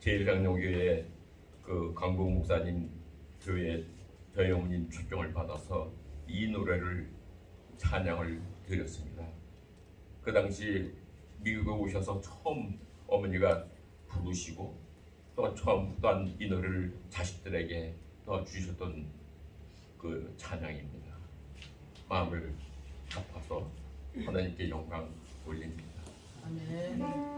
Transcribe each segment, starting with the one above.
제일장로교회 그 강국 목사님 교회 저희어머님 초청을 받아서 이 노래를 찬양을 드렸습니다. 그 당시 미국에 오셔서 처음 어머니가 부르시고 또 처음 또한 이 노래를 자식들에게 또 주셨던 그 찬양입니다. 마음을 갚아서 하나님께 영광 올립니다. 아멘.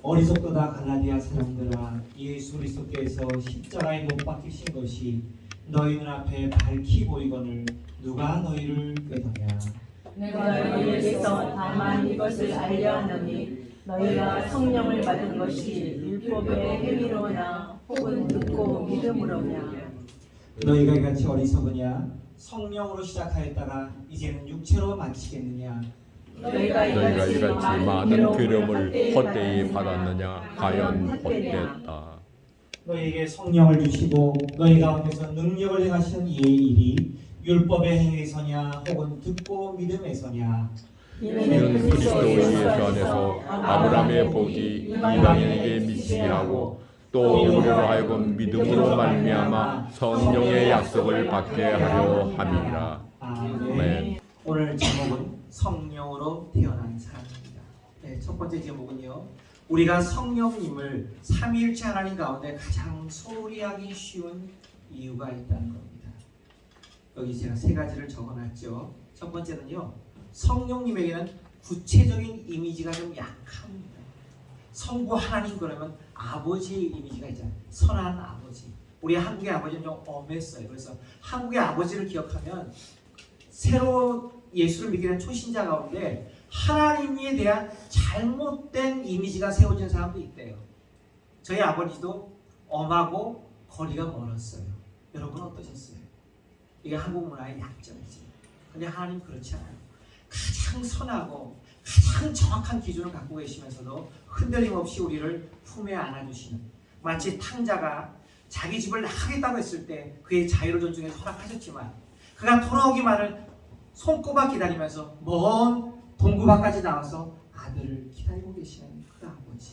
어리석도다 갈라디아 사람들아, 예수 그리스도께서 십자가에 못 박히신 것이 너희 눈앞에 밝히 보이거늘 누가 너희를 꾀더냐. 내가 너희에게서 다만 이것을 알려 하노니 너희가 성령을 받은 것이 율법의 행위로나 혹은 듣고 믿음으로냐. 너희가 이같이 어리석으냐. 성령으로 시작하였다가 이제는 육체로 마치겠느냐. 너희가 이같이 많은 괴력을 헛되이 받았느냐. 과연 헛되었다. 너희에게 성령을 주시고 너희 가운데서 능력을 행하시는 이의 일이 율법의 행위에서냐 혹은 듣고 믿음에서냐. 이는 그리스도의 예수 안에서 아브라함의 복이 이방인에게 미치게 하고 또 우리로 하여금 믿음으로 말미암아 성령의 약속을 받게 하려 함이니라. 아멘. 오늘 제목은 성령으로 태어난 사람입니다. 네, 첫 번째 제목은요, 우리가 성령님을 삼위일체 하나님 가운데 가장 소홀히 하기 쉬운 이유가 있다는 겁니다. 여기 제가 세 가지를 적어놨죠. 첫 번째는요, 성령님에게는 구체적인 이미지가 좀 약합니다. 성부 하나님 그러면 아버지의 이미지가 있잖아요. 선한 아버지. 우리 한국의 아버지는 좀 엄했어요. 그래서 한국의 아버지를 기억하면 새로 예수를 믿게 된 초신자 가운데 하나님에 대한 잘못된 이미지가 세워진 사람도 있대요. 저희 아버지도 엄하고 거리가 멀었어요. 여러분 어떠셨어요? 이게 한국 문화의 약점이지. 근데 하나님 그렇지 않아요. 가장 선하고 가장 정확한 기준을 갖고 계시면서도 흔들림 없이 우리를 품에 안아주시는, 마치 탕자가 자기 집을 나가겠다고 했을 때 그의 자유를 존중해서 허락하셨지만 그가 돌아오기만을 손꼽아 기다리면서 먼 동구 밖까지 나와서 아들을 기다리고 계시는 그 아버지.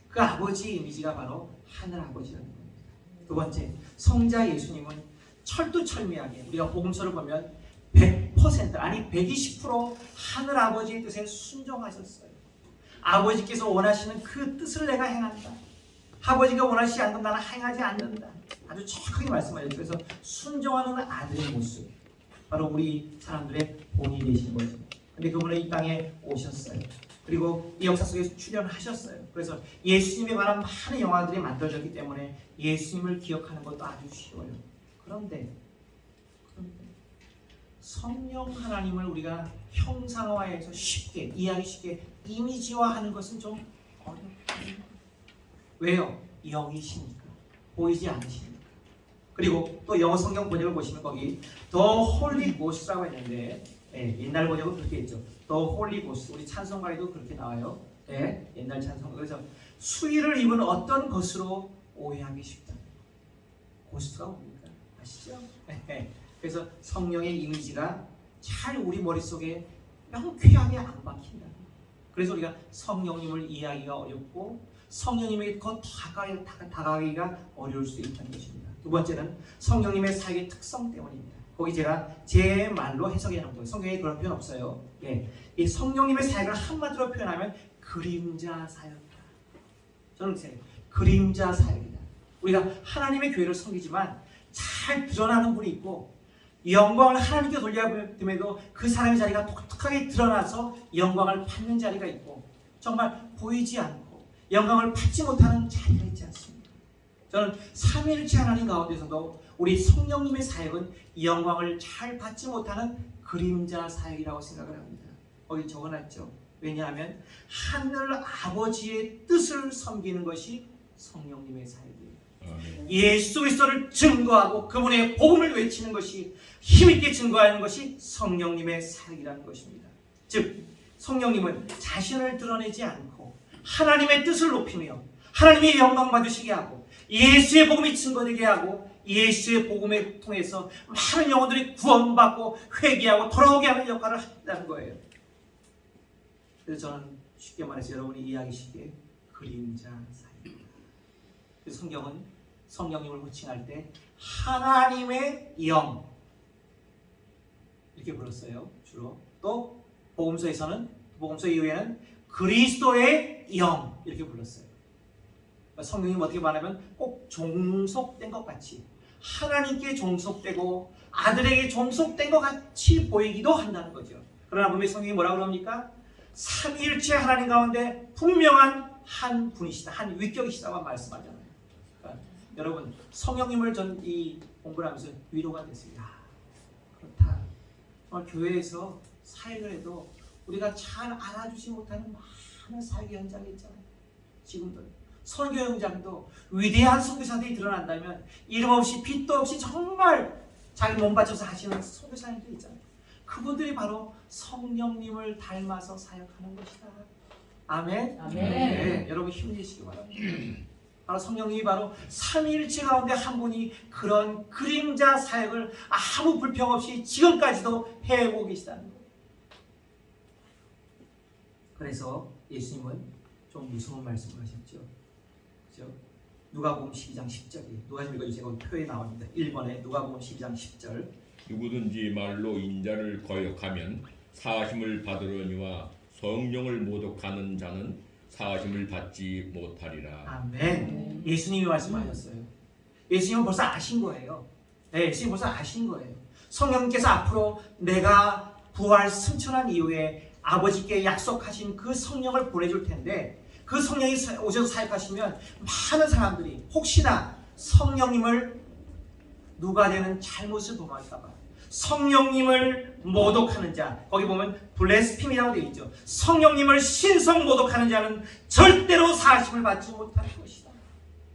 그 아버지의 이미지가 바로 하늘 아버지라는 겁니다. 두 번째, 성자 예수님은 철두철미하게 우리가 복음서를 보면 100% 아니 120% 하늘 아버지의 뜻에 순종하셨어요. 아버지께서 원하시는 그 뜻을 내가 행한다. 아버지가 원하시지 않는 나는 행하지 않는다. 아주 정확하게 말씀하셨죠. 그래서 순종하는 아들의 모습, 바로 우리 사람들의 본이 되신 거죠. 근데 그분은 이 땅에 오셨어요. 그리고 이 역사 속에 출연하셨어요. 그래서 예수님에 관한 많은 영화들이 만들어졌기 때문에 예수님을 기억하는 것도 아주 쉬워요. 그런데 성령 하나님을 우리가 형상화해서 쉽게 이해하기 쉽게 이미지화하는 것은 좀 어렵습니다. 왜요? 영이시니까, 보이지 않으시니까. 그리고 또 영어 성경 번역을 보시면 거기 The Holy Ghost라고 했는데, 네, 옛날 번역은 그렇게 했죠. The Holy Ghost. 우리 찬송가에도 그렇게 나와요. 네, 옛날 찬송가. 그래서 수의를 입은 어떤 것으로 오해하기 쉽다. 고스트가 뭡니까? 아시죠? 네. 그래서 성령의 이미지가 잘 우리 머릿속에 명쾌하게 안 박힌다. 그래서 우리가 성령님을 이해하기가 어렵고 성령님에게 더 다가가기가 어려울 수 있다는 것입니다. 두 번째는 성령님의 사역의 특성 때문입니다. 거기 제가 제 말로 해석해 놓은 거예요. 성경에 그런 표현 없어요. 예, 이 성령님의 사역을 한마디로 표현하면 그림자 사역이다. 저는 그림자 사역이다. 우리가 하나님의 교회를 섬기지만 잘 드러나는 분이 있고 영광을 하나님께 돌려드림에도 그 사람의 자리가 독특하게 드러나서 영광을 받는 자리가 있고 정말 보이지 않고 영광을 받지 못하는 자리가 있지 않습니까? 저는 삼위일체 하나님 가운데서도 우리 성령님의 사역은 영광을 잘 받지 못하는 그림자 사역이라고 생각을 합니다. 거기 적어놨죠. 왜냐하면 하늘 아버지의 뜻을 섬기는 것이 성령님의 사역이에요. 예수 그리스도를 증거하고 그분의 복음을 외치는 것이 힘있게 증거하는 것이 성령님의 사역이라는 것입니다. 즉 성령님은 자신을 드러내지 않고 하나님의 뜻을 높이며 하나님의 영광 받으시게 하고 예수의 복음이 증거되게 하고 예수의 복음을 통해서 많은 영혼들이 구원받고 회개하고 돌아오게 하는 역할을 한다는 거예요. 그래서 저는 쉽게 말해서 여러분이 이해하기 쉽게 그림자 사역입니다. 그래서 성경은 성령님을 호칭할 때 하나님의 영 이렇게 불렀어요. 주로. 또 복음서에서는 복음서 이후에는 그리스도의 영 이렇게 불렀어요. 성령님 어떻게 말하면 꼭 종속된 것 같이 하나님께 종속되고 아들에게 종속된 것 같이 보이기도 한다는 거죠. 그러나 분명히 성령이 뭐라고 그럽니까? 삼위일체 하나님 가운데 분명한 한 분이시다, 한 위격이시다고 말씀하잖아요. 그러니까 여러분 성령님을 전 이 공부를 하면서 위로가 됐어요. 야, 그렇다. 정말 교회에서 사역을 해도 우리가 잘 알아주지 못하는 많은 사역 현장이 있잖아요. 지금도 선교 현장도 위대한 선교사들이 드러난다면 이름 없이 빛도 없이 정말 자기 몸 바쳐서 하시는 선교사님들이 있잖아요. 그분들이 바로 성령님을 닮아서 사역하는 것이다. 아멘. 아멘. 네, 여러분 힘내시기 바랍니다. 바로 성령님이 바로 삼위일체 가운데 한 분이 그런 그림자 사역을 아무 불평 없이 지금까지도 해오고 계시다는 거예요. 그래서 예수님은 좀 무서운 말씀을 하셨죠. 그죠? 누가복음 12장 10절이 누가 좀 읽어주세요. 거기 표에 나옵니다. 1번에 누가복음 12장 10절. 누구든지 말로 인자를 거역하면 사하심을 받으려니와 성령을 모독하는 자는 사하심을 받지 못하리라. 아멘. 예수님이 말씀하셨어요. 예수님은 벌써 아신 거예요. 네, 예수님 벌써 아신 거예요. 성령님께서 앞으로 내가 부활 승천한 이후에 아버지께 약속하신 그 성령을 보내줄 텐데 그 성령이 오셔서 사역하시면 많은 사람들이 혹시나 성령님을 누가 되는 잘못을 범할까 봐 성령님을 모독하는 자, 거기 보면 블레스핌이라고 되어 있죠. 성령님을 신성 모독하는 자는 절대로 사하심을 받지 못할 것이다.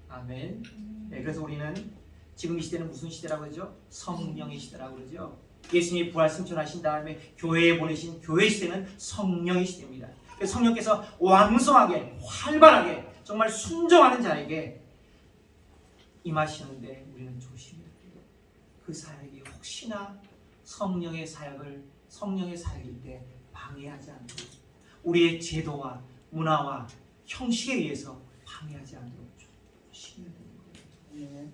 아멘. 네, 그래서 우리는 지금 이 시대는 무슨 시대라고 그러죠? 성령의 시대라고 그러죠. 예수님이 부활 승천하신 다음에 교회에 보내신 교회 시대는 성령의 시대입니다. 그래서 성령께서 왕성하게 활발하게 정말 순종하는 자에게 임하시는데 우리는 조심해야 돼요. 그 사역이 혹시나 성령의 사역일 때 방해하지 않도록 우리의 제도와 문화와 형식에 의해서 방해하지 않도록 조심해야 되는 거예요.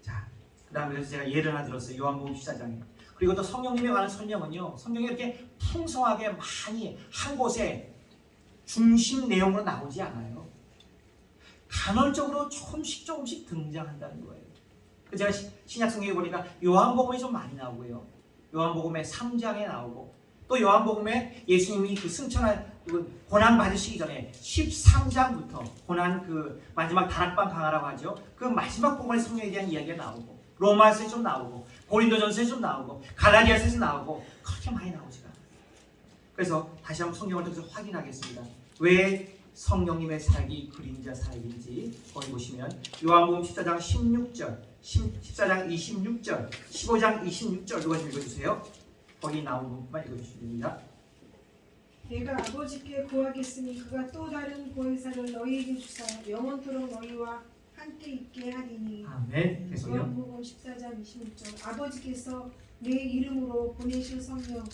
자, 그 다음에 제가 예를 하나 들었어요. 요한복음 14장에. 그리고 또 성령님에 관한 설명은요. 성경에 이렇게 풍성하게 많이 한 곳에 중심 내용으로 나오지 않아요. 간헐적으로 조금씩 등장한다는 거예요. 제가 신약 성경에 보니까 요한복음에 좀 많이 나오고요. 요한복음에 3장에 나오고 또 요한복음에 예수님이 그 승천한 고난 받으시기 전에 13장부터 고난 그 마지막 다락방 강화라고 하죠. 그 마지막 부분의 성령에 대한 이야기가 나오고 로마서에 좀 나오고 고린도전서에 좀 나오고 갈라디아서에 나오고 그렇게 많이 나오지가 않아요. 그래서 다시 한번 성경을 통해서 확인하겠습니다. 왜 성령님의 사역이 그림자 사역인지 거기 보시면 요한복음 14장 16절 14장 26절 15장 26절 누가 좀 읽어주세요. 거기 나온 부분만 읽어주십니다. 내가 아버지께 구하겠으니 그가 또 다른 보혜사를 너희에게 주사 영원토록 너희와 함께 있게 하리니. 아멘. 계속요. 요한복음 14장 26절 아버지께서 내 이름으로 보내실 성령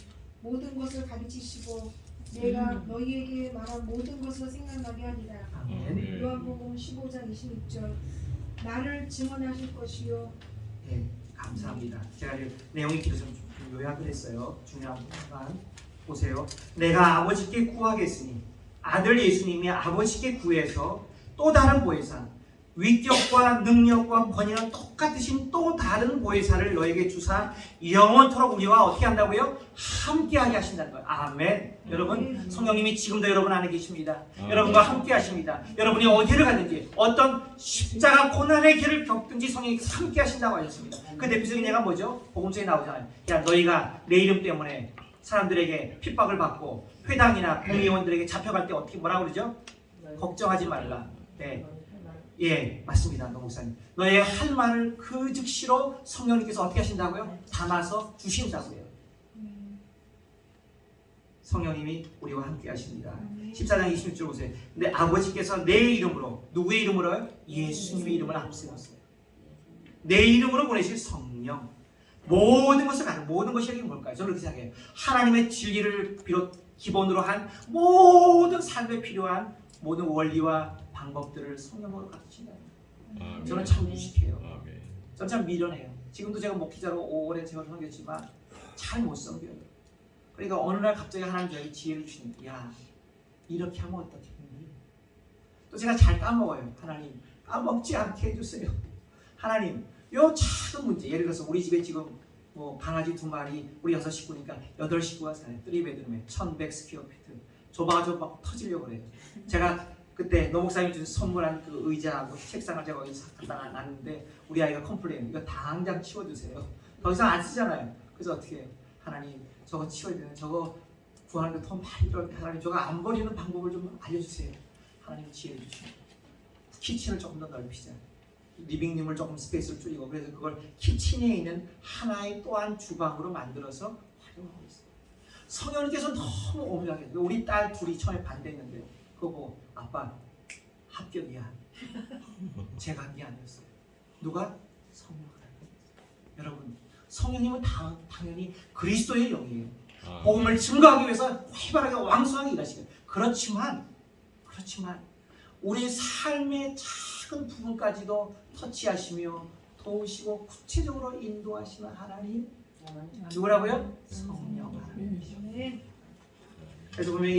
모든 것을 가르치시고 내가 너희에게 말한 모든 것을 생각나게 하리라. 아멘. 요한복음 15장 26절 나를 증언하실 것이요. 네, 감사합니다. 제가 내용이 길어서 좀 요약을 했어요. 중요한 부분만 보세요. 내가 아버지께 구하겠으니 아들 예수님이 아버지께 구해서 또 다른 보혜사 위격과 능력과 권위는 똑같으신 또 다른 보혜사를 너에게 주사 영원토록 우리와 어떻게 한다고요? 함께하게 하신다는 거예요. 아멘. 여러분, 성령님이 지금도 여러분 안에 계십니다. 여러분과 함께 하십니다. 여러분이 어디를 가든지 어떤 십자가 고난의 길을 겪든지 성령이 함께 하신다고 하셨습니다. 그 대표적인 예가 뭐죠? 복음서에 나오잖아요. 야, 너희가 내 이름 때문에 사람들에게 핍박을 받고 회당이나 공의원들에게 잡혀갈 때 어떻게 뭐라고 그러죠? 걱정하지 말라. 네. 예, 맞습니다. 노 목사님. 너의 할 말을 그 즉시로 성령님께서 어떻게 하신다고요? 담아서 주신다고요. 성령님이 우리와 함께 하십니다. 14장 26절 보세요. 근데 아버지께서 내 이름으로, 누구의 이름으로요? 예수님의 이름을 앞세웠어요. 내 이름으로 보내실 성령. 모든 것을 가는 모든 것이 여기 뭘까요? 저는 그렇게 생각해요. 하나님의 진리를 비롯 기본으로 한 모든 삶에 필요한 모든 원리와 방법들을 성령으로 가르친다. 저는 참 무식해요. 저는 참 미련해요. 지금도 제가 목회자로 오랜 세월을 섬겼지만 잘 못 섬겨요. 그러니까 어느 날 갑자기 하나님 저에게 지혜를 주시는, 야, 이렇게 하면 어떻겠니? 또 제가 잘 까먹어요. 하나님, 까먹지 않게 해주세요. 하나님, 요 작은 문제, 예를 들어서 우리 집에 지금 뭐 강아지 2마리, 우리 6식구니까 8식구가 살아요. 3베드룸에 1100스퀘어피트. 좁아 터지려고 그래요. 제가 그때 노 목사님이 주신 선물한 그 의자하고 책상을 제가 거기서 갖다 놨는데 우리 아이가 컴플레인, 이거 당장 치워주세요. 더 이상 안 쓰잖아요. 그래서 어떻게 해요? 하나님, 저거 치워야 되는, 저거 구하는 게 더 많이 들어갈 때 하나님 저거 안 버리는 방법을 좀 알려주세요. 하나님 지혜를 주시고 키친을 조금 더 넓히자. 리빙룸을 조금 스페이스를 줄이고, 그래서 그걸 키친에 있는 하나의 또한 주방으로 만들어서 활용하고 있어요. 성령님께서 너무 오묘하게, 우리 딸 둘이 처음에 반대했는데요. 그거 보고 아빠 합격이야. 제가 한 게 아니었어요. 누가? 성령. 여러분, 성령님은 당연히 그리스도의 영이에요. 복음을 증거하기 위해서 활발하게 왕성하게 일하시고, 그렇지만 우리 삶의 작은 부분까지도 터치하시며 도우시고 구체적으로 인도하시는 하나님, 누구라고요? 성령 하나님. 그래서 보면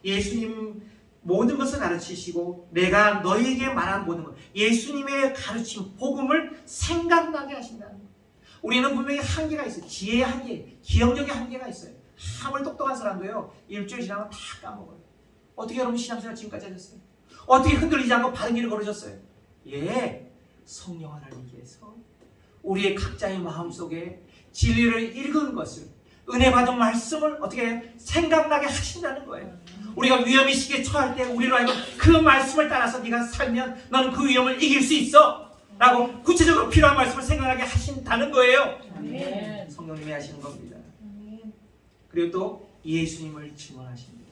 예수님 모든 것을 가르치시고 내가 너희에게 말한 모든 것, 예수님의 가르침, 복음을 생각나게 하신다는 거예요. 우리는 분명히 한계가 있어요. 지혜의 한계, 기억력의 한계가 있어요. 아무리 똑똑한 사람도요, 일주일 지나면 다 까먹어요. 어떻게 여러분 신앙생활 지금까지 하셨어요? 어떻게 흔들리지 않고 바른 길을 걸으셨어요? 예, 성령 하나님께서 우리의 각자의 마음속에 진리를 읽은 것을, 은혜 받은 말씀을 어떻게 생각나게 하신다는 거예요. 우리가 위험의 시기에 처할 때 우리로 하여금 그 말씀을 따라서 네가 살면 너는 그 위험을 이길 수 있어 라고 구체적으로 필요한 말씀을 생각나게 하신다는 거예요. 아멘. 성령님이 하시는 겁니다. 그리고 또 예수님을 증언하십니다.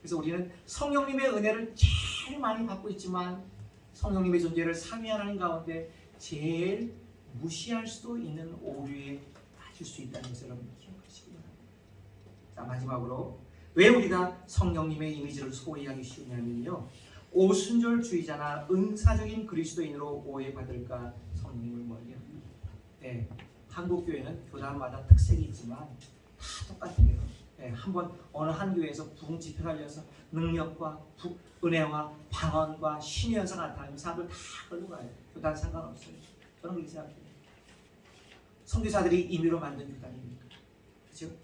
그래서 우리는 성령님의 은혜를 제일 많이 받고 있지만 성령님의 존재를 삼위 하나님 가운데 제일 무시할 수도 있는 오류에 빠질 수 있다는 것을 여러분 기억하시기 바랍니다. 자, 마지막으로 왜 우리가 성령님의 이미지를 소홀히 하기 쉬우냐면요, 오순절주의자나 은사적인 그리스도인으로 오해받을까 성령님을 멀리합니다. 네, 한국 교회는 교단마다 특색이 있지만 다 똑같아요. 네, 한번 어느 한 교회에서 부흥 집회가 열려서 능력과 은혜와 방언과 신의 현상이 나타나면 사람들 다 걸로 가요. 교단 상관없어요. 저는 그렇게 생각해요. 선교사들이 임의로 만든 교단입니까? 그렇죠?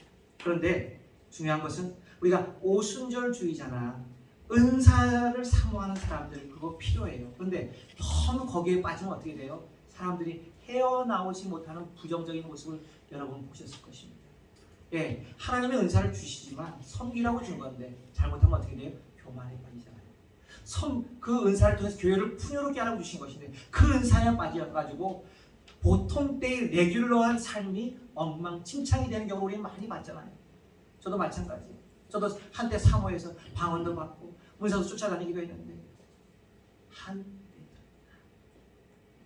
그런데 중요한 것은 우리가 오순절주의자나 은사를 사모하는 사람들, 그거 필요해요. 그런데 너무 거기에 빠지면 어떻게 돼요? 사람들이 헤어나오지 못하는 부정적인 모습을 여러분 보셨을 것입니다. 예, 하나님의 은사를 주시지만 섬기라고 준 건데 잘못하면 어떻게 돼요? 교만에 빠지잖아요. 그 은사를 통해서 교회를 풍요롭게 하라고 주신 것인데 그 은사에 빠져가지고 보통 때의 레귤러한 삶이 엉망진창이 되는 경우를 우리는 많이 봤잖아요. 저도 마찬가지예요. 저도 한때 사모해서 방언도 받고 문사도 쫓아다니기도 했는데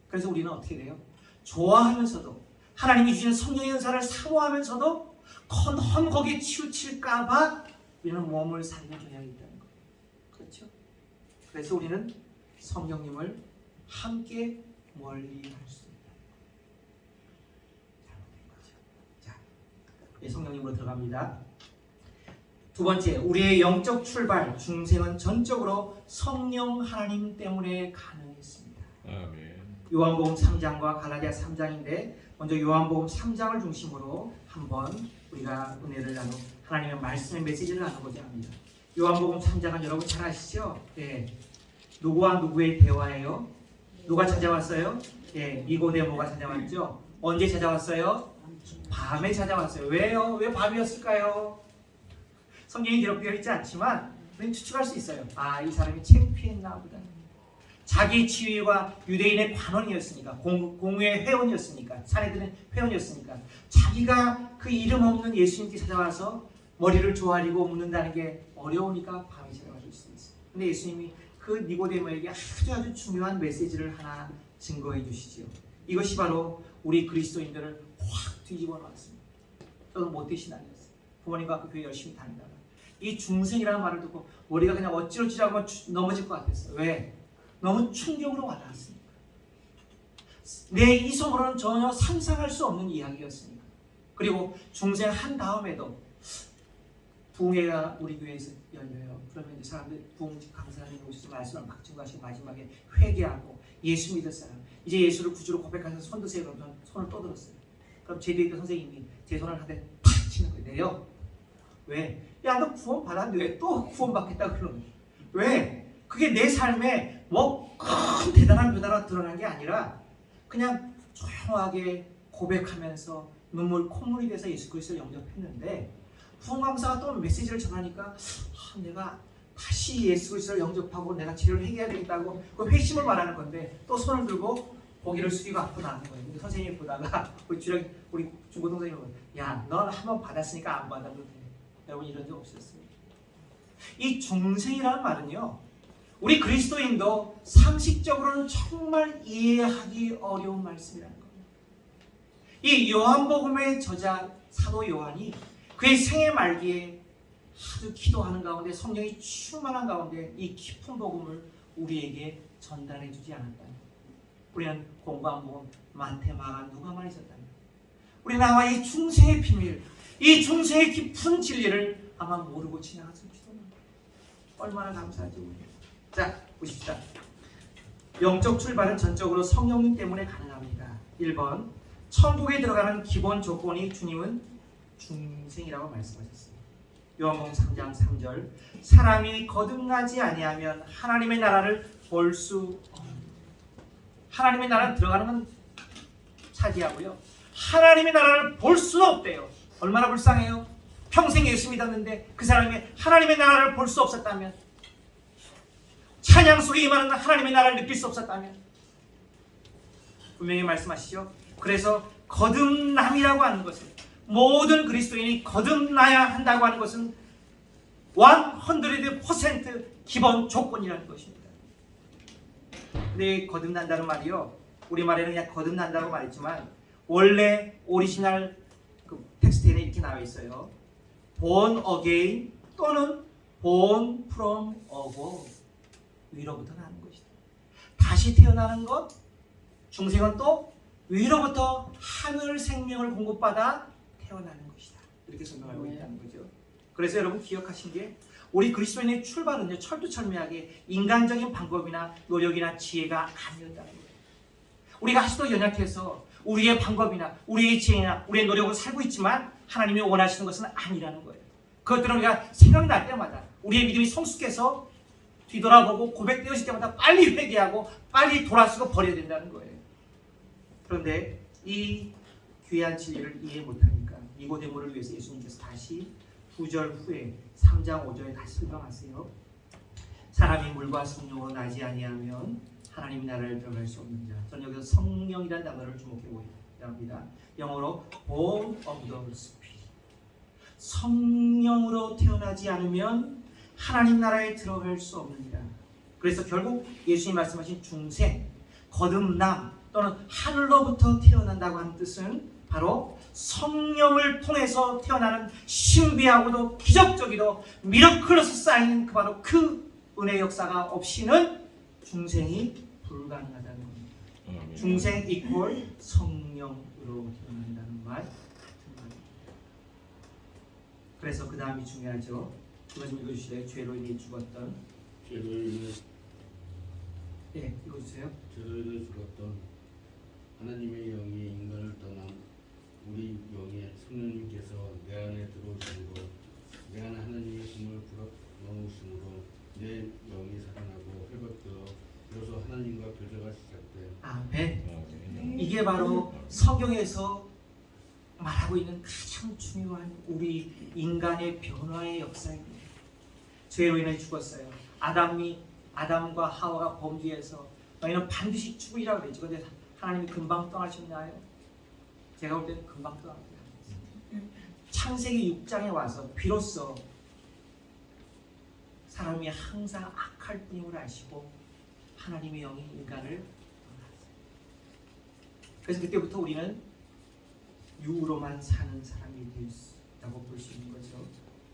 그래서 우리는 어떻게 돼요? 좋아하면서도 하나님이 주신 성령의 은사를 사모하면서도 너무 거기에 치우칠까봐 우리는 몸을 살리는 경향이 있다는 거예요. 그렇죠? 그래서 우리는 성령님을 함께 멀리할 수 있다. 잘못된 거죠. 자, 성령님으로 들어갑니다. 두 번째, 우리의 영적 출발, 중생은 전적으로 성령 하나님 때문에 가능했습니다. 아멘. 요한복음 3장과 갈라디아 3장인데 먼저 요한복음 3장을 중심으로 한번 우리가 은혜를 하나님의 말씀의 메시지를 나누고자 합니다. 요한복음 3장은 여러분 잘 아시죠? 예. 누구와 누구의 대화예요? 누가 찾아왔어요? 예, 니고데모가 찾아왔죠. 언제 찾아왔어요? 밤에 찾아왔어요. 왜요? 왜 밤이었을까요? 성경이 기록되어 있지 않지만 우리는 추측할 수 있어요. 아, 이 사람이 창피했나 보다. 자기 지위와 유대인의 관원이었으니까, 공회의 회원이었으니까, 사내들은 회원이었으니까 자기가 그 이름 없는 예수님께 찾아와서 머리를 조아리고 묻는다는 게 어려우니까 밤에 찾아와줄 수 있어요. 근데 예수님이 그 니고데모에게 아주 중요한 메시지를 하나 증거해 주시지요. 이것이 바로 우리 그리스도인들을 확 뒤집어 놨습니다. 저도 못되신 아니었어요. 부모님과 그 교회 열심히 다니다가 이 중생이라는 말을 듣고 머리가 그냥 어찌어찌 하고 넘어질 것 같았어요. 왜? 너무 충격으로 와닿았으니까. 내 이성으로는 전혀 상상할 수 없는 이야기였으니까. 그리고 중생한 다음에도 부흥회가 우리 교회에서 열려요. 그러면 이제 사람들 부흥 강사님 오셔서 말씀을 막 증거하시고 마지막에 회개하고 예수 믿을 사람, 이제 예수를 구주로 고백하셔서 손 드세요. 그러면 손을 떠들었어요. 그럼 제 뒤에 있던 선생님이 제 손을 한 대 탁 치는 거예요. 내려. 왜? 야, 너 구원 받았는데 왜 또 구원 받겠다 그러는 거야? 왜? 그게 내 삶에 뭐 큰 대단한 변화가 드러난 게 아니라 그냥 조용하게 고백하면서 눈물 콧물이 돼서 예수 그리스도를 영접했는데 부흥 강사가 또 메시지를 전하니까 내가 다시 예수 그리스도를 영접하고 내가 죄를 회개해야 되겠다고 그 회심을 말하는 건데 또 손을 들고 고개를 숙이고 앞으로 나가는 거예요. 근데 선생님이 보다가 우리 중고등생이 야, 넌 한 번 받았으니까 안 받아도 돼. 여러분 이런 적 없었습니다. 이 중생이라는 말은요, 우리 그리스도인도 상식적으로는 정말 이해하기 어려운 말씀이라는 겁니다. 이 요한복음의 저자 사도 요한이 그의 생애 말기에 아주 기도하는 가운데 성령이 충만한 가운데 이 깊은 복음을 우리에게 전달해 주지 않았다는 거예요. 우리는 공부한 복음 마태, 마가, 누가만 있었다는 거예요. 우리는 아마 이 중생의 비밀, 이 중생의 깊은 진리를 아마 모르고 지나갔을지도 모릅니다. 얼마나 감사하죠. 우리. 자, 보십시다. 영적 출발은 전적으로 성령님 때문에 가능합니다. 1번, 천국에 들어가는 기본 조건이 주님은 중생이라고 말씀하셨습니다. 요한복음 3장 3절, 사람이 거듭나지 아니하면 하나님의 나라를 볼 수 없습니다. 하나님의 나라는 들어가는 건 차지하고요, 하나님의 나라를 볼 수는 없대요. 얼마나 불쌍해요. 평생 예수 믿었는데 그 사람이 하나님의 나라를 볼 수 없었다면, 찬양 속에 임하는 하나님의 나라를 느낄 수 없었다면, 분명히 말씀하시죠. 그래서 거듭남이라고 하는 것은, 모든 그리스도인이 거듭나야 한다고 하는 것은 100% 기본 조건이라는 것입니다. 근데 거듭난다는 말이요, 우리말에는 그냥 거듭난다고 말했지만 원래 오리지널 그 텍스트에는 이렇게 나와 있어요. born again 또는 born from above, 위로부터 나는 것이다. 다시 태어나는 것, 중생은 또 위로부터 하늘 생명을 공급받아 태어나는 것이다. 이렇게 설명하고 있다는 거죠. 그래서 여러분 기억하신 게, 우리 그리스도인의 출발은요, 철두철미하게 인간적인 방법이나 노력이나 지혜가 아니었다는 거예요. 우리가 아직도 연약해서 우리의 방법이나 우리의 지혜나 우리의 노력을 살고 있지만 하나님이 원하시는 것은 아니라는 거예요. 그것들은 우리가 생각이 날 때마다, 우리의 믿음이 성숙해서 뒤돌아보고 고백되어질 때마다 빨리 회개하고 빨리 돌아서고 버려야 된다는 거예요. 그런데 이 귀한 진리를 이해 못하니까 니고데모를 위해서 예수님께서 다시 9절 후에 3장 5절에 다시 설명하세요. 사람이 물과 성령으로 나지 아니하면 하나님 나라를 들어갈 수 없는 자. 저는 여기서 성령이라는 단어를 주목해 보려고 합니다. 영어로 born of the Spirit. 성령으로 태어나지 않으면 하나님 나라에 들어갈 수 없느니라. 그래서 결국 예수님 말씀하신 중생, 거듭남 또는 하늘로부터 태어난다고 하는 뜻은 바로 성령을 통해서 태어나는 신비하고도 기적적이도 미러클로서 쌓이는 그 바로 그 은혜 역사가 없이는 중생이 불가능하다는 겁니다. 중생 이퀄 성령으로 태어난다는 말 같은 말입니다. 그래서 그 다음이 중요하죠. 이거 좀 읽어주실래요? 죄로 인해 죽었던 네, 읽어주세요. 저들을 죽었던 하나님의 영이 인간을 떠난 우리 영의 성령님께서 내 안에 들어오심으로 내 안에 하나님의 힘을 불어넣으심으로 내 영이 살아나고 회복되어 비로소 하나님과 교제가 시작돼. 아멘. 이게 바로 성경에서 말하고 있는 가장 중요한 우리 인간의 변화의 역사입니다. 죄로 인해 죽었어요. 아담과 하와가 범죄해서 너희는 반드시 죽으리라고 그랬죠. 근데 하나님이 금방 떠나셨나요? 제가 볼 때는 금방 떠납니다. 창세기 6장에 와서 비로소 사람이 항상 악할 뿐임을 아시고 하나님의 영이 인간을 떠났어요. 그래서 그때부터 우리는 육으로만 사는 사람이 되었다고 볼 수 있는 거죠.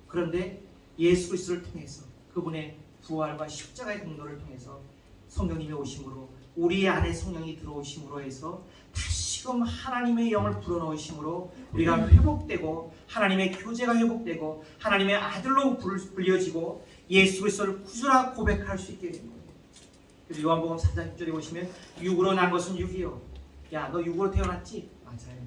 그런데 예수 그리스도를 통해서 그분의 부활과 십자가의 공로를 통해서 성령님이 오심으로 우리 안에 성령이 들어오심으로 해서 다시금 하나님의 영을 불어넣으심으로 우리가 회복되고 하나님의 교제가 회복되고 하나님의 아들로 불려지고 예수 그리스도를 구주라 고백할 수 있게 된 거예요. 그래서 요한복음 4장 6절에 보시면 육으로 난 것은 육이요. 야, 너 육으로 태어났지? 맞아요.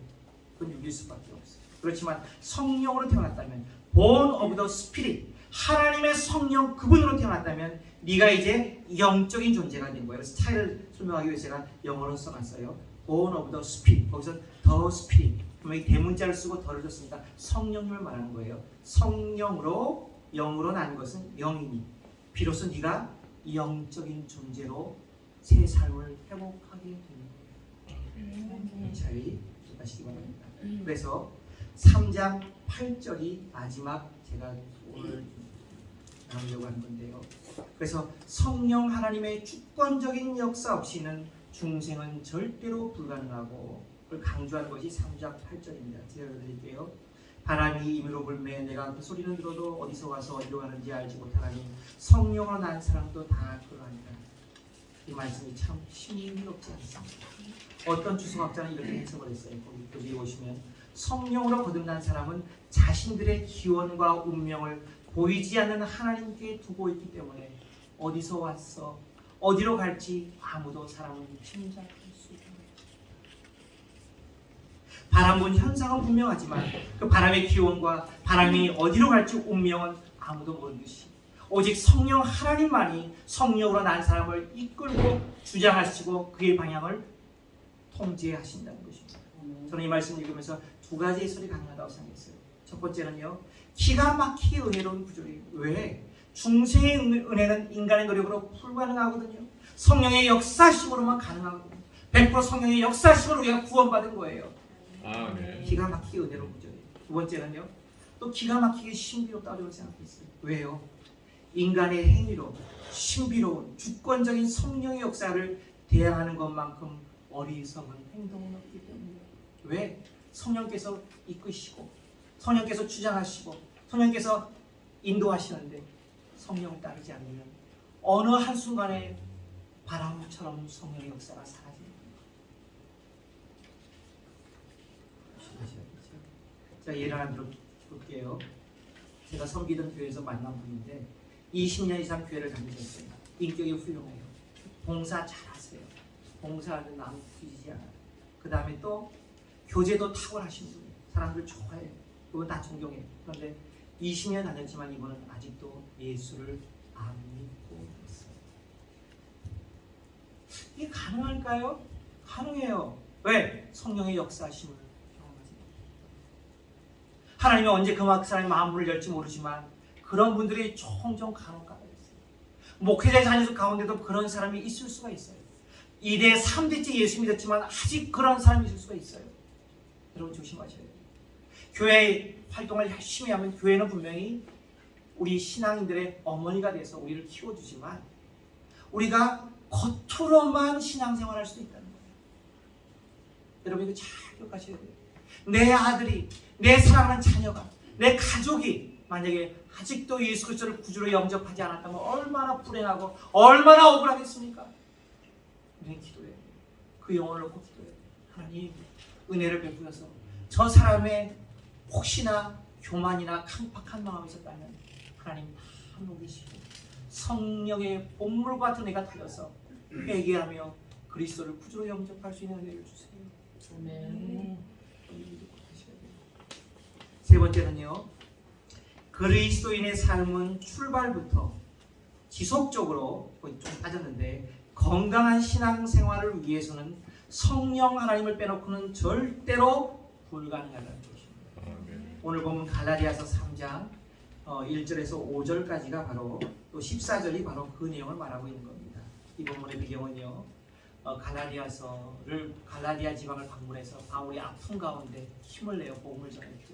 그건 육일 수밖에 없어요. 그렇지만 성령으로 태어났다면 born of the Spirit, 하나님의 성령 그분으로 태어났다면 네가 이제 영적인 존재가 된 거예요. 그래서 차이를 설명하기 위해서 제가 영어로 써놨어요. born of the Spirit. 거기서 the Spirit. 분명히 대문자를 쓰고 더를 썼으니까 성령님을 말하는 거예요. 성령으로 영으로 난 것은 영이니 비로소 네가 영적인 존재로 새 삶을 회복하게 되는 거예요. 잘 기억하시기 바랍니다. 그래서 3장 8절이 마지막 제가 오늘 나누려고 하는 건데요. 그래서 성령 하나님의 주권적인 역사 없이는 중생은 절대로 불가능하고 그걸 강조하는 것이 3장 8절입니다. 제가 읽어드릴게요. 바람이 임으로 불매 내가 그 소리는 들어도 어디서 와서 어디로 가는지 알지 못하나니 성령으로 난 사람도 다 그러하니라. 이 말씀이 참 신비롭지 않습니다. 어떤 주석학자는 이렇게 해석을 했어요. 거기 보시면 성령으로 거듭난 사람은 자신들의 기원과 운명을 보이지 않는 하나님께 두고 있기 때문에 어디서 왔어 어디로 갈지 아무도 사람은 짐작할 수 있습니다. 바람 분 현상은 분명하지만 그 바람의 기원과 바람이 어디로 갈지 운명은 아무도 모르듯이 오직 성령 하나님만이 성령으로 난 사람을 이끌고 주장하시고 그의 방향을 통제하신다는 것입니다. 저는 이 말씀을 읽으면서 두 가지 해설이 가능하다고 생각했어요. 첫 번째는요. 기가 막히게 은혜로운 구조예요. 왜? 중생의 은혜는 인간의 노력으로 불가능하거든요. 성령의 역사심으로만 가능하거든요. 100% 성령의 역사심으로 우리가 구원받은 거예요. 아멘. 기가 막히게 은혜로운 구조예요. 두 번째는요. 또 기가 막히게 신비롭다고 생각했어요. 왜요? 인간의 행위로 신비로운 주권적인 성령의 역사를 대항하는 것만큼 어리석은 행동은 없기 때문이에요. 왜? 성령께서 이끄시고 성령께서 주장하시고 성령께서 인도하시는데 성령을 따르지 않으면 어느 한순간에 바람처럼 성령의 역사가 사라집니다. 제가 예를 하나 들어볼게요. 제가 섬기던 교회에서 만난 분인데 20년 이상 교회를 다니셨어요. 인격이 훌륭해요. 봉사 잘하세요. 봉사하는 남 뒤지지 않아요. 그 다음에 또 교제도 탁월하신 분이에요. 사람들 좋아해요. 그건 다 존경해요. 그런데 20년 다녔지만 이분은 아직도 예수를 안 믿고 있어요. 이게 가능할까요? 가능해요. 왜? 성령의 역사심을 경험하지 못해요. 하나님이 언제 그 사람의 마음을 열지 모르지만 그런 분들이 종종 간혹 가다 있어요. 목회자의 자녀들 가운데도 그런 사람이 있을 수가 있어요. 2대 3대째 예수 믿었지만 아직 그런 사람이 있을 수가 있어요. 여러분 조심하셔야 돼요. 교회 활동을 열심히 하면 교회는 분명히 우리 신앙인들의 어머니가 돼서 우리를 키워주지만 우리가 겉으로만 신앙생활할 수도 있다는 거예요. 여러분 이거 잘 기억하셔야 돼요. 내 아들이, 내 사랑하는 자녀가, 내 가족이 만약에 아직도 예수 그리스도를 구주로 영접하지 않았다면 얼마나 불행하고 얼마나 억울하겠습니까? 우리는 기도해야 돼요. 그 영혼을 놓고 기도해야 돼요. 하나님 은혜를 베푸셔서 저 사람의 혹시나 교만이나 강팍한 마음이 있었다면 하나님 다 녹이시고 성령의 본물 같은 애가 되어서 회개하며 그리스도를 구주로 영접할 수 있는 은혜를 주세요. 아멘. 세 번째는요, 그리스도인의 삶은 출발부터 지속적으로 좀 빠졌는데 건강한 신앙생활을 위해서는 성령 하나님을 빼놓고는 절대로 불가능하다는 것입니다. 오늘 보면 갈라디아서 3장 1절에서 5절까지가 바로 또 14절이 바로 그 내용을 말하고 있는 겁니다. 이 본문의 배경은요, 갈라디아 지방을 방문해서 바울이 아픈 가운데 힘을 내어 복음을 전했죠.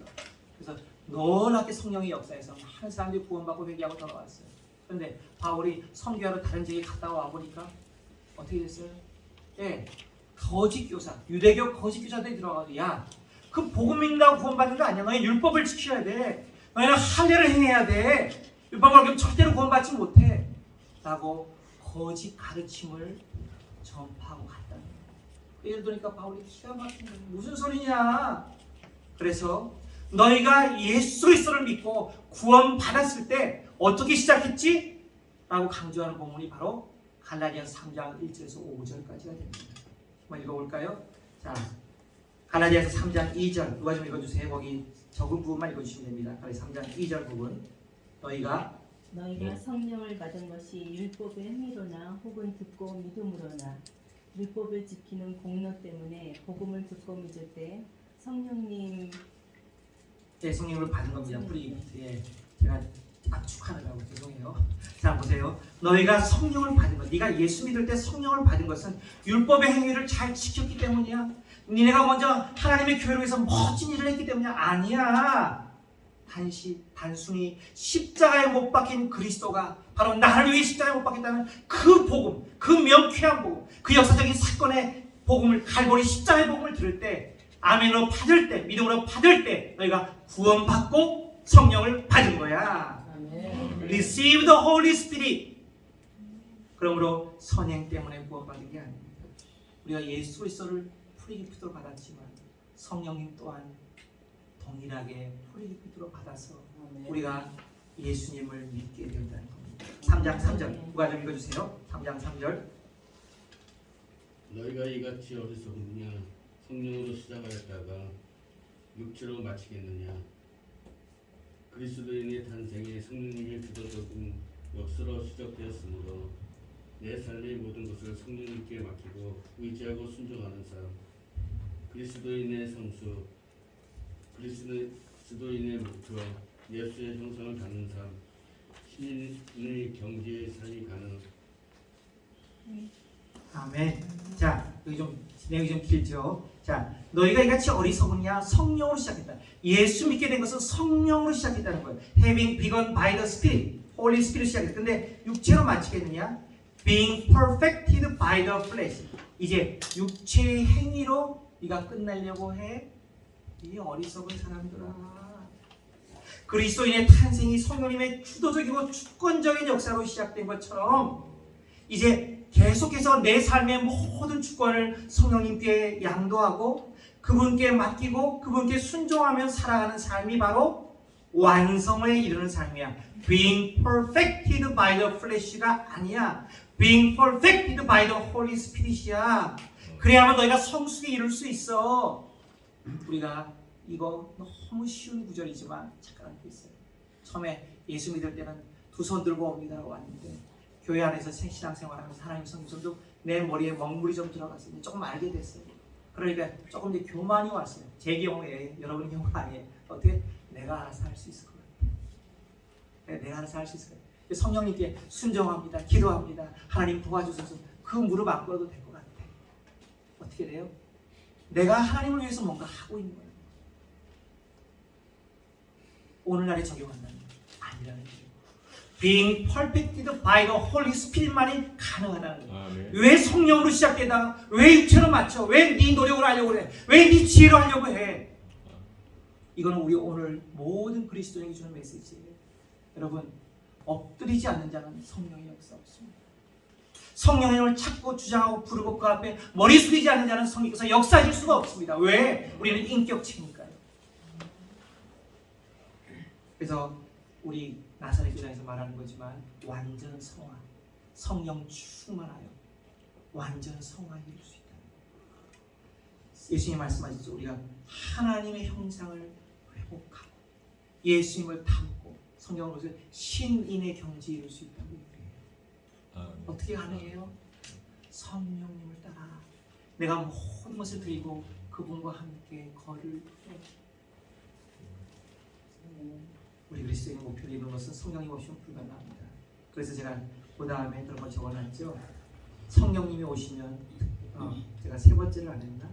그래서 놀랍게 성령의 역사에서 많은 사람들이 구원받고 회개하고 돌아왔어요. 그런데 바울이 선교하러 다른 지역에 갔다 와 보니까 어떻게 됐어요? 예, 거짓 교사, 유대교 거짓 교사들이 들어가서 야, 그 복음 믿는다고 구원받는 거 아니야. 너희 율법을 지켜야 돼. 너희는 할례를 행해야 돼. 율법을 어기면 절대로 구원받지 못해. 라고 거짓 가르침을 전파하고 갔다는 거예요. 예를 들으니까 바울이 기가 막힌 거예요. 무슨 소리냐. 그래서 너희가 예수 그리스도를 믿고 구원받았을 때 어떻게 시작했지? 라고 강조하는 본문이 바로 갈라디아서 3장 1절에서 5절까지가 됩니다. 한번 읽어볼까요? 자, 갈라디아서 3장 2절 누가 좀 읽어주세요. 거기 적은 부분만 읽어주시면 됩니다. 갈라디아서 3장 2절 부분. 너희가 성령을 받은 것이 율법의 행위로나 혹은 듣고 믿음으로나 율법을 지키는 공로 때문에 복음을 듣고 믿을 때 성령님 성령을 받은 겁니다. 프리기프트에 제가 압축하느라고 죄송해요. 자 보세요. 너희가 성령을 받은 것, 네가 예수 믿을 때 성령을 받은 것은 율법의 행위를 잘 지켰기 때문이야? 니네가 먼저 하나님의 교회를 위해서 멋진 일을 했기 때문이야? 아니야. 단순히 십자가에 못 박힌 그리스도가 바로 나를 위해 십자가에 못 박혔다는 그 복음, 그 명쾌한 복음, 그 역사적인 사건의 복음을, 갈보리 십자가의 복음을 들을 때, 아멘으로 받을 때, 믿음으로 받을 때 너희가 구원받고 성령을 받은 거야. Receive the Holy Spirit. 그러므로 선행 때문에 구원받은 게 아닙니다. 우리가 예수 그리스도를 프리기프트로 받았지만 성령님 또한 동일하게 프리기프트로 받아서 우리가 예수님을 믿게 된다는 겁니다. 3장 3절 누가 좀 읽어주세요. 3장 3절 너희가 이같이 어리석느냐 성령으로 시작하였다가 육체로 마치겠느냐. 그리스도인의 탄생에 성령님의 주도적인 역사로 시작되었으므로 내 삶의 모든 것을 성령님께 맡기고 의지하고 순종하는 삶, 그리스도인의 성수, 그리스도인의 목표, 예수의 형상을 갖는 삶, 신인의 경지의 삶이 가능. 아멘. 자, 여기 좀 내용이 좀 길죠. 자, 너희가 이같이 어리석으냐 성령으로 시작했다. 예수 믿게 된 것은 성령으로 시작했다는 거예요. Having begun by the Spirit, Holy Spirit 시작했다. 근데 육체로 마치겠느냐? Being perfected by the flesh. 이제 육체의 행위로 네가 끝내려고 해? 이 어리석은 사람들아. 그리스도인의 탄생이 성령님의 주도적이고 주권적인 역사로 시작된 것처럼 이제 계속해서 내 삶의 모든 주권을 성령님께 양도하고 그분께 맡기고 그분께 순종하며 살아가는 삶이 바로 완성에 이르는 삶이야. Being perfected by the flesh가 아니야. Being perfected by the Holy Spirit이야. 그래야만 너희가 성숙에 이룰 수 있어. 우리가 이거 너무 쉬운 구절이지만 착각할 게 있어요. 처음에 예수 믿을 때는 두 손 들고 옵니다 왔는데 교회 안에서 신앙생활하면서 하나님 성경도 내 머리에 먹물이 좀 들어갔어요. 조금 알게 됐어요. 그러니까 조금 이제 교만이 왔어요. 제 경우에 여러분의 경우가 아니에요. 어떻게? 내가 알아서 할 수 있을 것 같아요. 내가 알아서 할 수 있을 것 같아요. 성령님께 순종합니다. 기도합니다. 하나님 도와주셔서 그 무릎 안 꿇어도 될 것 같아요. 어떻게 돼요? 내가 하나님을 위해서 뭔가 하고 있는 거예요. 오늘날에 적용한다는 아니라는 거예요. Being perfected by the Holy Spirit만이 가능하다는 거예요. 아멘. 왜 성령으로 시작되다가 왜 육체로 맞춰? 왜 네 노력을 하려고 그래? 왜 네 지혜로 하려고 해? 이거는 우리 오늘 모든 그리스도인에게 주는 메시지예요. 여러분, 엎드리지 않는 자는 성령의 역사 없습니다. 성령의 힘을 찾고 주장하고 부르고 그 앞에 머리 숙이지 않는 자는 성령께서 역사하실 수가 없습니다. 왜? 우리는 인격체니까요. 그래서 우리 나사렛 교단에서 말하는 거지만 완전 성화, 성령 충만하여 완전 성화에 이룰 수 있다. 예수님이 말씀하셨죠. 우리가 하나님의 형상을 회복하고 예수님을 닮고 성경으로서 신인의 경지에 이룰 수 있다고 얘기해요. 어떻게 가능해요? 성령님을 따라 내가 모든 것을 드리고 그분과 함께 걸을 때 우리 그리스도인의 목표를 이루는 것은 성령님 없이는 불가능합니다. 그래서 제가 그 다음에 그런 걸 적어놨죠. 성령님이 오시면 제가 세 번째를 안 했나?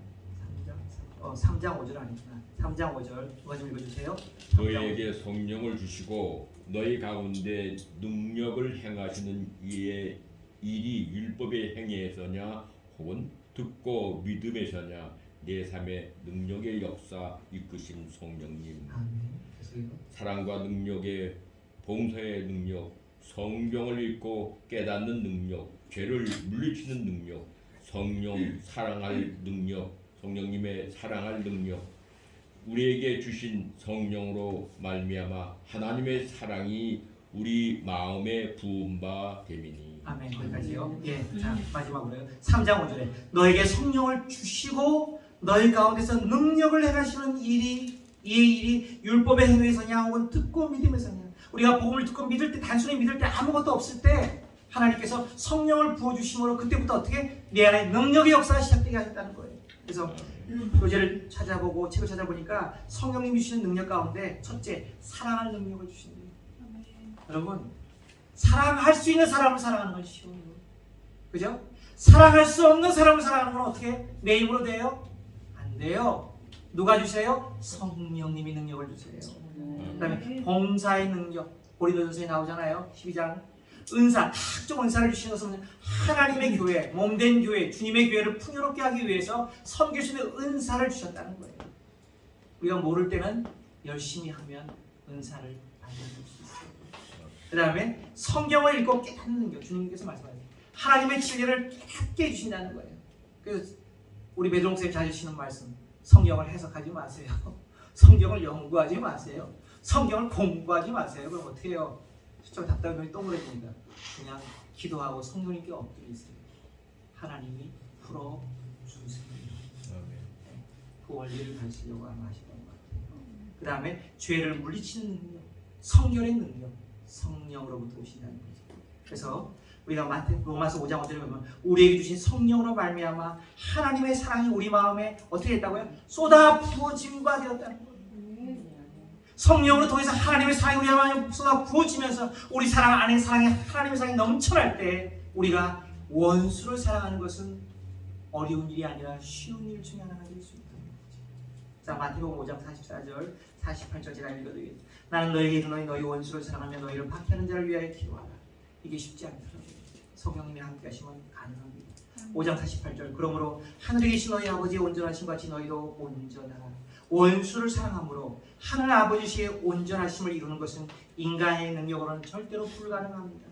3장 5절 안 했나? 3장 5절 누가 좀 읽어주세요. 너희에게 성령을 주시고 너희 가운데 능력을 행하시는 이의 일이 율법의 행위에서냐 혹은 듣고 믿음에서냐 내 삶의 능력의 역사 이끄신 성령님. 아멘. 그래서요. 사랑과 능력의 봉사의 능력, 성경을 읽고 깨닫는 능력, 죄를 물리치는 능력, 성령 사랑할 능력, 성령님의 사랑할 능력, 우리에게 주신 성령으로 말미암아 하나님의 사랑이 우리 마음에 부은 바 됨이니. 아멘. 거기까지요. 예. 자, 마지막으로요. 3장 5절에 너에게 성령을 주시고 너희 가운데서 능력을 행하시는 일이 이의 일이 율법의 행위에서냐 혹은 듣고 믿음에서냐. 우리가 복음을 듣고 믿을 때 단순히 믿을 때 아무것도 없을 때 하나님께서 성령을 부어주심으로 그때부터 어떻게 내 안에 능력의 역사가 시작되게 하셨다는 거예요. 그래서 교재를 찾아보고 책을 찾아보니까 성령님이 주시는 능력 가운데 첫째 사랑할 능력을 주신대요. 여러분 사랑할 수 있는 사람을 사랑하는 건 쉬워요. 그죠? 사랑할 수 없는 사람을 사랑하는 건 어떻게 내 힘으로 돼요? 안 돼요. 누가 주세요? 성령님이 능력을 주세요. 그 다음에 봉사의 능력 고린도전서에 나오잖아요. 12장 은사, 각종 은사를 주시는 것은 하나님의 교회, 몸된 교회, 주님의 교회를 풍요롭게 하기 위해서 섬길 수 있는 은사를 주셨다는 거예요. 우리가 모를 때는 열심히 하면 은사를 받을 수 있어요. 그 다음에 성경을 읽고 깨닫는 능력, 주님께서 말씀하세요. 하나님의 진리를 깨닫게 해주신다는 거예요. 그래서 우리 배종 선생님 자주 하시는 말씀, 성경을 해석하지 마세요. 성경을 연구하지 마세요. 성경을 공부하지 마세요. 그럼 어떻게 해요? 좀 답답하면 동그래집니다. 그냥 기도하고 성령님께 엎드리세요. 하나님이 풀어주세요. 그 원리를 가르치려고 아마 하시던 것 같아요. 그 다음에 죄를 물리치는 능력, 성결의 능력, 성령으로부터 오신다는 거죠. 그래서 우리가 로마서 5장 5절에 보면 우리에게 주신 성령으로 말미암아 하나님의 사랑이 우리 마음에 어떻게 됐다고요? 쏟아 부어진 바 되었다는 거예요. 성령으로 통해서 하나님의 사랑이 우리 마음에 쏟아 부어지면서 우리 사랑 안에 하나님의 사랑이 넘쳐날 때 우리가 원수를 사랑하는 것은 어려운 일이 아니라 쉬운 일 중에 하나가 될 수 있다는 거죠. 자, 마태복음 5장 44절 48절 제가 읽어드리겠습니다. 나는 너에게 이르노니 너희 원수를 사랑하며 너희를 박해하는 자를 위하여 기도하라. 이게 쉽지 않더라고요. 성령님이 함께 하시면 가능합니다. 5장 48절 그러므로 하늘에 계신 너희 아버지의 온전하심 같이 너희도 온전하라. 원수를 사랑함으로 하늘 아버지의 온전하심을 이루는 것은 인간의 능력으로는 절대로 불가능합니다.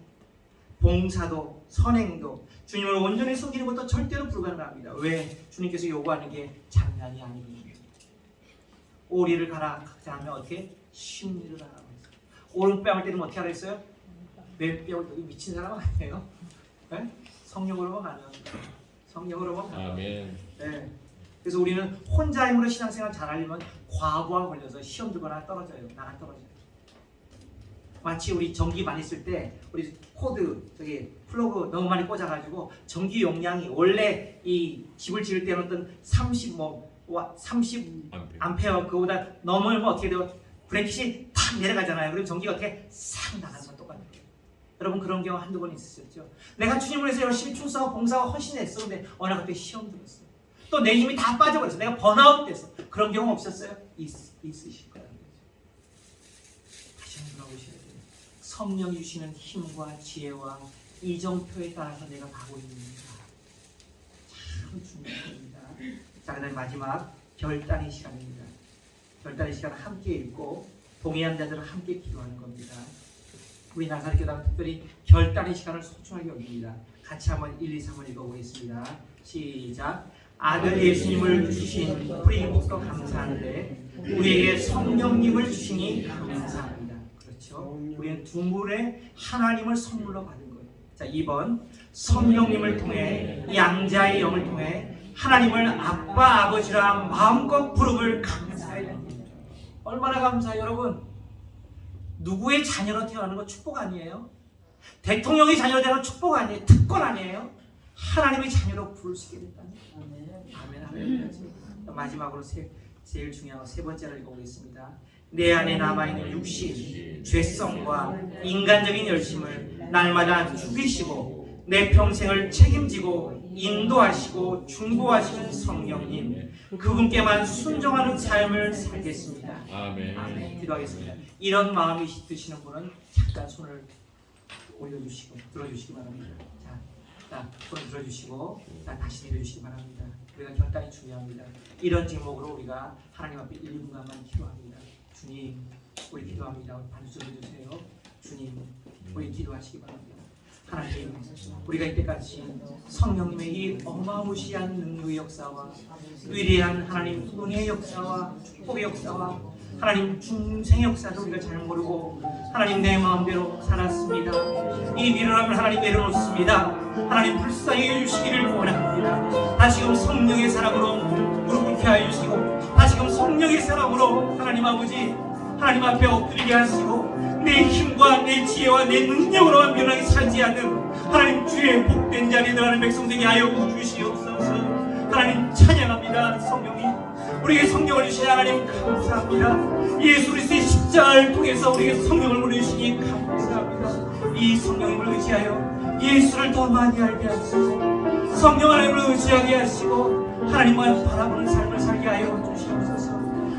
봉사도 선행도 주님을 온전히 섬기는 것도 절대로 불가능합니다. 왜? 주님께서 요구하는 게 장난이 아니거든요. 오리를 가라 각자 하면 어떻게? 심리를 하라고 했어요. 오른뺨을 때리면 어떻게 하라 했어요? 왼뺨을 때리고 미친 사람 아니에요? 네? 성령으로만 가능합니다. 성령으로만 가능합니다. 아멘. 네. 그래서 우리는 혼자 힘으로 신앙생활 잘하려면 과부하 걸려서 시험 들거나 떨어져요. 나가 떨어져요. 마치 우리 전기 많이 쓸 때 우리 코드 플러그 너무 많이 꽂아가지고 전기 용량이 원래 이 집을 지을 때는 어떤 30 암페어 그거보다 넘으면 어떻게 돼요? 브레이크이 탁 내려가잖아요. 그럼 전기가 어떻게 싹 나가는 건 똑같아요. 여러분 그런 경우 한두 번 있으셨죠? 내가 주님을 위해서 열심히 충성하고 봉사하고 헌신했어. 근데 어느 날 그때 시험 들었어. 또 내 힘이 다 빠져버렸어. 내가 번아웃 됐어. 그런 경우 없었어요? 있으실 거라는 거죠. 다시 한번 돌아보셔야 돼요. 성령이 주시는 힘과 지혜와 이정표에 따라서 내가 가고 있는가. 참 중요한 겁니다. 자, 그 다음에 마지막 결단의 시간입니다. 결단의 시간을 함께 읽고 동의한 자들은 함께 기도하는 겁니다. 우리 나사렛교단은 특별히 결단의 시간을 소중하게 여깁니다. 같이 한번 1, 2, 3을 읽어보겠습니다. 시작. 아들 예수님을 주신 우리부터 감사하는데 우리에게 성령님을 주시니 감사합니다. 그렇죠. 우리는 두 분의 하나님을 선물로 받은 거예요. 자, 2번 성령님을 통해 양자의 영을 통해 하나님을 아빠 아버지라 마음껏 부름을 감사해야 됩니다. 얼마나 감사해요 여러분. 누구의 자녀로 태어나는 건 축복 아니에요? 대통령의 자녀로 태어나는 축복 아니에요? 특권 아니에요? 하나님의 자녀로 부를 수 있게 됐다는 거예요. 아멘. 할렐루야. 마지막으로 제일 중요한 세 번째를 읽어보겠습니다. 내 안에 남아있는 육신, 죄성과 인간적인 열심을 날마다 죽이시고 내 평생을 책임지고 인도하시고 중보하시는 성령님, 그분께만 순종하는 삶을 살겠습니다. 아멘. 기도하겠습니다. 이런 마음이 드시는 분은 잠깐 손을 올려주시고 들어주시기 바랍니다. 자, 손 들어주시고 다시 내려주시기 바랍니다. 우리가 결단이 중요합니다. 이런 제목으로 우리가 하나님 앞에 1분간만 기도합니다. 주님, 우리 기도합니다. 반주 좀 해주세요. 주님, 우리 기도하시기 바랍니다. 하나님, 우리가 이때까지 성령님의 이 어마무시한 능력의 역사와 위대한 하나님 은혜의 역사와 축복의 역사와 하나님 중생의 역사를 우리가 잘 모르고 하나님 내 마음대로 살았습니다. 이 미련함을 하나님 내려놓습니다. 하나님 불쌍히 해주시기를 원합니다. 다시금 성령의 사랑으로 무릎 꿇게 하여 주시고 다시금 성령의 사랑으로 하나님 아버지 하나님 앞에 엎드리게 하시고 내 힘과 내 지혜와 내 능력으로만 변하게 살지 않는 하나님 주의 복된 자리에 들어가는 백성 되게 하여 주시옵소서. 하나님 찬양합니다. 성령님, 우리에게 성령을 주신 하나님 감사합니다. 예수 그리스도의 십자가를 통해서 우리에게 성령을 보내주시니 감사합니다. 이 성령님을 의지하여 예수를 더 많이 알게 하시고 성령 하나님을 의지하게 하시고 하나님만 바라보는 삶을 살게 하여 주시옵소서.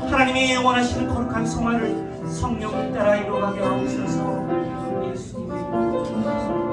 하나님의 원하시는 거룩한 성화를 성령 따라 이루어가게 하옵소서. 예수님의 이름으로